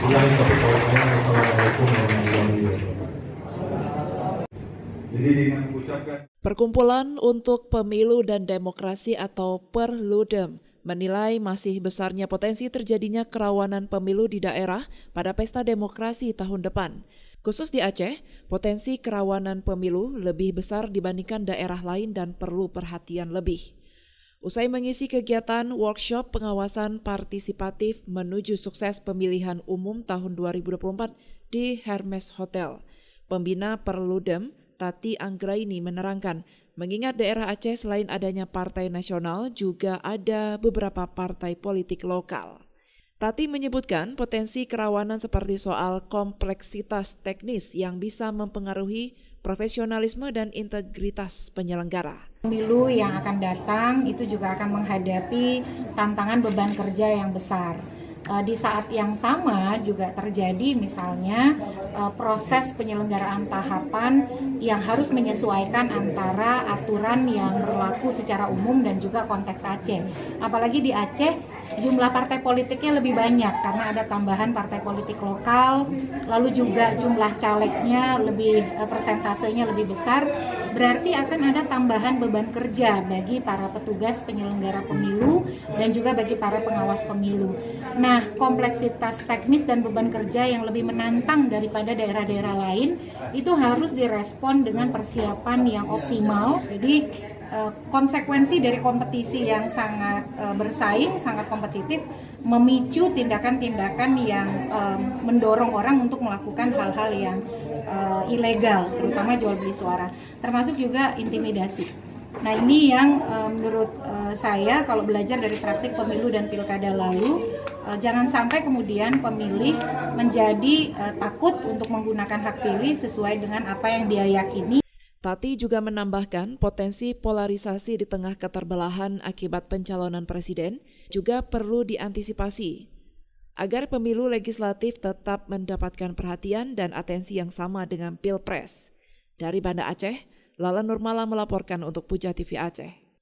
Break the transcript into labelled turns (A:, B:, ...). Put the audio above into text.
A: Ulangi topik pertanyaan. Assalamualaikum warahmatullahi wabarakatuh. Jadi dengan mengucapkan
B: Perkumpulan untuk Pemilu dan Demokrasi atau Perludem menilai masih besarnya potensi terjadinya kerawanan pemilu di daerah pada pesta demokrasi tahun depan. Khusus di Aceh, potensi kerawanan pemilu lebih besar dibandingkan daerah lain dan perlu perhatian lebih. Usai mengisi kegiatan workshop pengawasan partisipatif menuju sukses pemilihan umum tahun 2024 di Hermes Hotel, pembina Perludem Tati Anggraini menerangkan, mengingat daerah Aceh selain adanya partai nasional juga ada beberapa partai politik lokal. Tati menyebutkan potensi kerawanan seperti soal kompleksitas teknis yang bisa mempengaruhi profesionalisme dan integritas penyelenggara.
C: Pemilu yang akan datang itu juga akan menghadapi tantangan beban kerja yang besar. Di saat yang sama juga terjadi misalnya proses penyelenggaraan tahapan yang harus menyesuaikan antara aturan yang berlaku secara umum dan juga konteks Aceh. Apalagi di Aceh jumlah partai politiknya lebih banyak karena ada tambahan partai politik lokal, lalu juga jumlah calegnya persentasenya lebih besar, berarti akan ada tambahan beban kerja bagi para petugas penyelenggara pemilu dan juga bagi para pengawas pemilu. Nah, kompleksitas teknis dan beban kerja yang lebih menantang daripada daerah-daerah lain itu harus direspon dengan persiapan yang optimal. Jadi konsekuensi dari kompetisi yang sangat bersaing, sangat kompetitif, memicu tindakan-tindakan yang mendorong orang untuk melakukan hal-hal yang ilegal, terutama jual beli suara, termasuk juga intimidasi. Nah, ini yang menurut saya kalau belajar dari praktik pemilu dan pilkada lalu, jangan sampai kemudian pemilih menjadi takut untuk menggunakan hak pilih sesuai dengan apa yang dia yakini.
B: Tati juga menambahkan potensi polarisasi di tengah keterbelahan akibat pencalonan presiden juga perlu diantisipasi agar pemilu legislatif tetap mendapatkan perhatian dan atensi yang sama dengan Pilpres. Dari Banda Aceh, Lala Nurmala melaporkan untuk Puja TV Aceh.